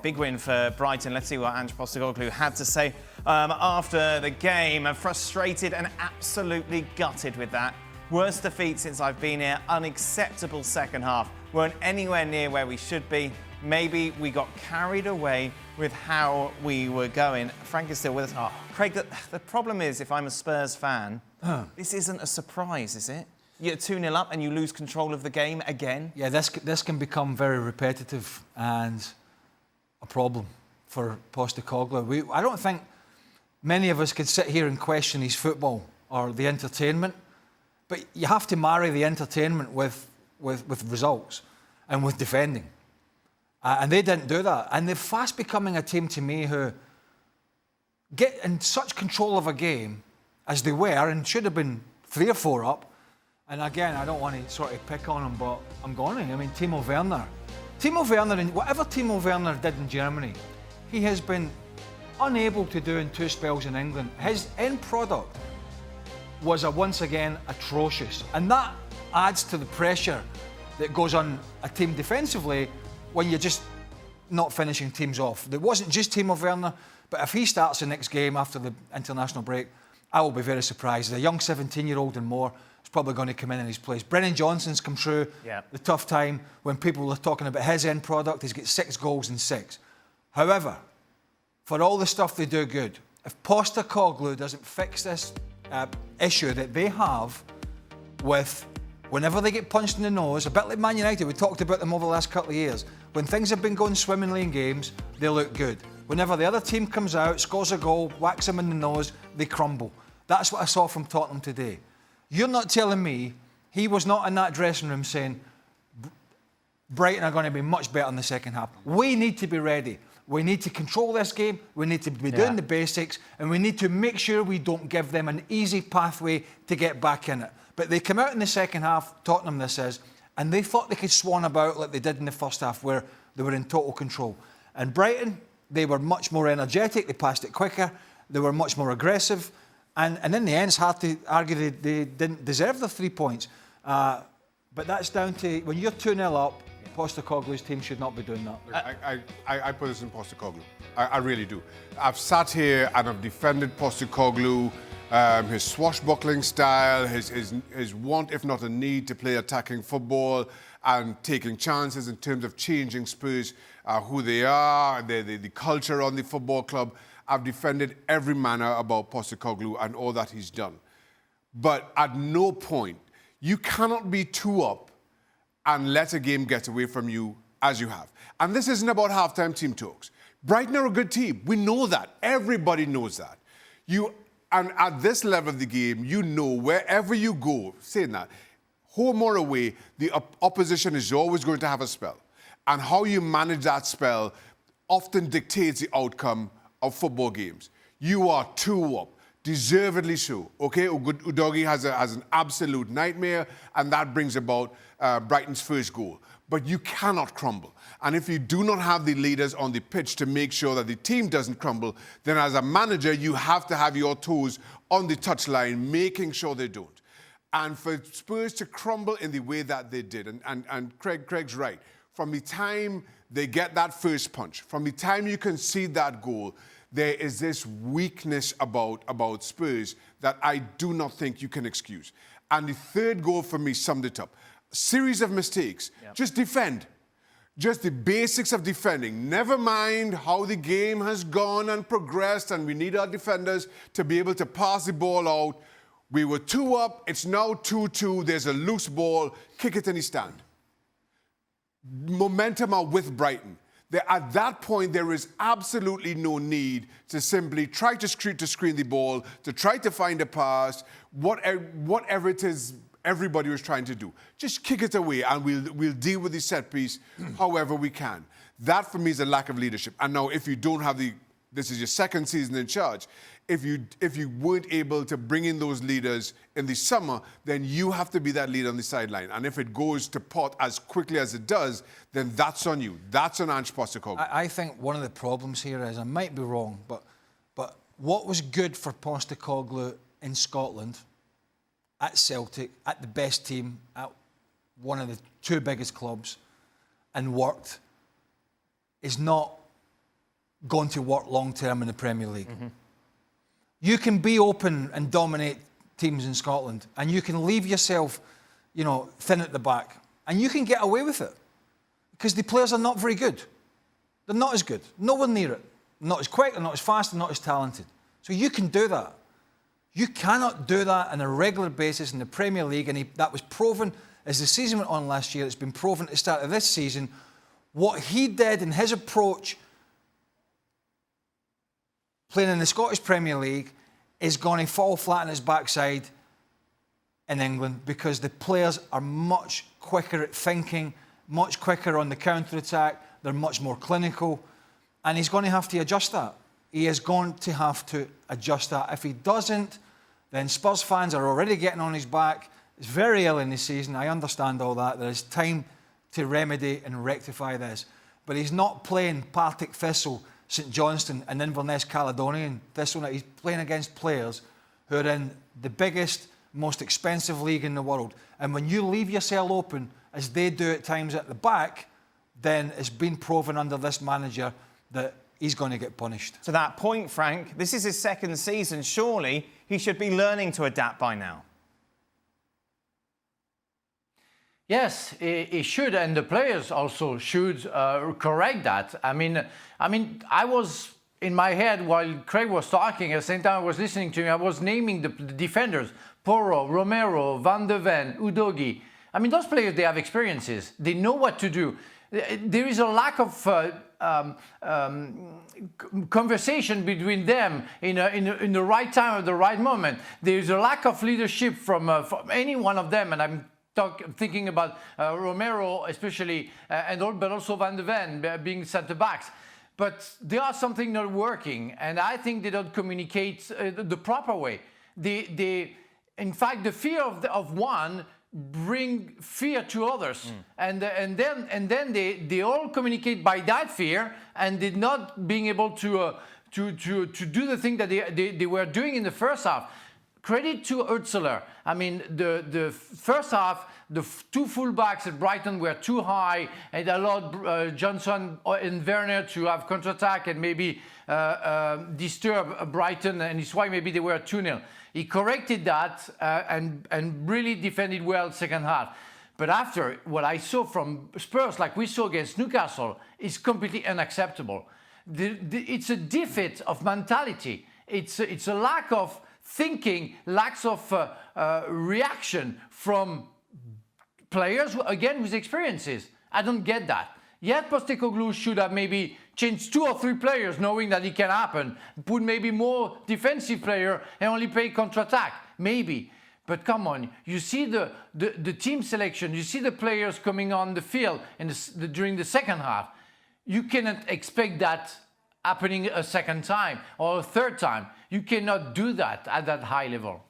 big win for Brighton. Let's see what Ange Postecoglou had to say after the game. Frustrated and absolutely gutted with that. Worst defeat since I've been here. Unacceptable second half. Weren't anywhere near where we should be. Maybe we got carried away with how we were going. Frank is still with us. Oh, Craig, the problem is, if I'm a Spurs fan, this isn't a surprise, is it? You're 2-0 up and you lose control of the game again? Yeah, this can become very repetitive and a problem for Postecoglou. I don't think many of us could sit here and question his football or the entertainment, but you have to marry the entertainment with results and with defending. And they didn't do that. And they're fast becoming a team to me who get in such control of a game as they were, and should have been 3 or 4 up. And again, I don't want to sort of pick on him, but I'm going to. I mean, Timo Werner, and whatever Timo Werner did in Germany, he has been unable to do in 2 spells in England. His end product was once again atrocious. And that adds to the pressure that goes on a team defensively when you're just not finishing teams off. It wasn't just Timo Werner, but if he starts the next game after the international break, I will be very surprised. A young 17-year-old and more is probably going to come in his place. Brennan Johnson's come through the tough time when people are talking about his end product. He's got 6 goals and 6. However, for all the stuff they do good, if Postecoglou doesn't fix this issue that they have with whenever they get punched in the nose, a bit like Man United, we talked about them over the last couple of years, when things have been going swimmingly in games, they look good. Whenever the other team comes out, scores a goal, whacks them in the nose, they crumble. That's what I saw from Tottenham today. You're not telling me he was not in that dressing room saying, Brighton are going to be much better in the second half. We need to be ready. We need to control this game. We need to be doing the basics, and we need to make sure we don't give them an easy pathway to get back in it. But they come out in the second half, Tottenham this is, and they thought they could swan about like they did in the first half where they were in total control. And Brighton, they were much more energetic, they passed it quicker, they were much more aggressive, and in the end it's hard to argue they didn't deserve the 3 points. But that's down to, when you're 2-0 up, Postecoglou's team should not be doing that. I put this in Postecoglou. I really do. I've sat here and I've defended Postecoglou, his swashbuckling style, his want, if not a need, to play attacking football and taking chances in terms of changing Spurs, who they are, the culture on the football club. I've defended every manner about Postecoglou and all that he's done. But at no point, you cannot be 2 up and let a game get away from you as you have. And this isn't about halftime team talks. Brighton are a good team. We know that. Everybody knows that. And at this level of the game, you know wherever you go, saying that, home or away, the opposition is always going to have a spell. And how you manage that spell often dictates the outcome of football games. You are 2 up. Deservedly so. Okay, Udogie has an absolute nightmare, and that brings about Brighton's first goal. But you cannot crumble. And if you do not have the leaders on the pitch to make sure that the team doesn't crumble, then as a manager, you have to have your toes on the touchline, making sure they don't. And for Spurs to crumble in the way that they did, and Craig's right, from the time they get that first punch, from the time you concede that goal, there is this weakness about Spurs that I do not think you can excuse. And the third goal for me summed it up. A series of mistakes. Yep. Just defend. Just the basics of defending. Never mind how the game has gone and progressed, and we need our defenders to be able to pass the ball out. We were 2 up. It's now 2-2. There's a loose ball. Kick it in the stand. Momentum are with Brighton. At that point, there is absolutely no need to simply try to screen the ball, to try to find a pass, whatever it is everybody was trying to do. Just kick it away, and we'll deal with the set piece however we can. That, for me, is a lack of leadership. And now, if you don't have this is your second season in charge, if you weren't able to bring in those leaders in the summer, then you have to be that leader on the sideline. And if it goes to pot as quickly as it does, then that's on you. That's on Ange Postecoglou. I think one of the problems here is, I might be wrong, but what was good for Postecoglou in Scotland, at Celtic, at the best team, at one of the 2 biggest clubs, and worked, is not going to work long term in the Premier League. You can be open and dominate teams in Scotland, and you can leave yourself, thin at the back, and you can get away with it because the players are not very good. They're not as good, nowhere near it. Not as quick, they're not as fast, they're not as talented. So you can do that. You cannot do that on a regular basis in the Premier League, and that was proven as the season went on last year. It's been proven at the start of this season. What he did in his approach playing in the Scottish Premier League is going to fall flat on his backside in England because the players are much quicker at thinking, much quicker on the counter-attack, they're much more clinical, and he's going to have to adjust that. He is going to have to adjust that. If he doesn't, then Spurs fans are already getting on his back. It's very early in the season, I understand all that. There is time to remedy and rectify this. But he's not playing Partick Thistle, St Johnstone and Inverness Caledonian Thistle. He's playing against players who are in the biggest, most expensive league in the world. And when you leave yourself open, as they do at times at the back, then it's been proven under this manager that he's going to get punished. To that point, Frank, this is his second season. Surely he should be learning to adapt by now. Yes, he should, and the players also should correct that. I mean, I was in my head while Craig was talking. At the same time I was listening to him, I was naming the defenders: Porro, Romero, Van de Ven, Udogie. I mean, those players, they have experiences. They know what to do. There is a lack of conversation between them in the right time at the right moment. There is a lack of leadership from any one of them, and I'm thinking about Romero especially, but also Van de Ven being centre-backs. But there are something not working, and I think they don't communicate the proper way. In fact, the fear of one bring fear to others, and then they all communicate by that fear, and they're not being able to do the thing that they were doing in the first half. Credit to Özil. I mean, the first half, the two fullbacks at Brighton were too high and allowed Johnson and Werner to have counter-attack and maybe disturb Brighton, and it's why maybe they were 2-0. He corrected that and really defended well second half. But after, what I saw from Spurs, like we saw against Newcastle, is completely unacceptable. It's a defect of mentality. It's a lack of thinking, lack of reaction from players, again, with experiences. I don't get that. Yet Postecoglou should have maybe changed 2 or 3 players, knowing that it can happen. Put maybe more defensive player and only play counter-attack. Maybe. But come on, you see the team selection, you see the players coming on the field during the second half. You cannot expect that happening a second time or a third time. You cannot do that at that high level.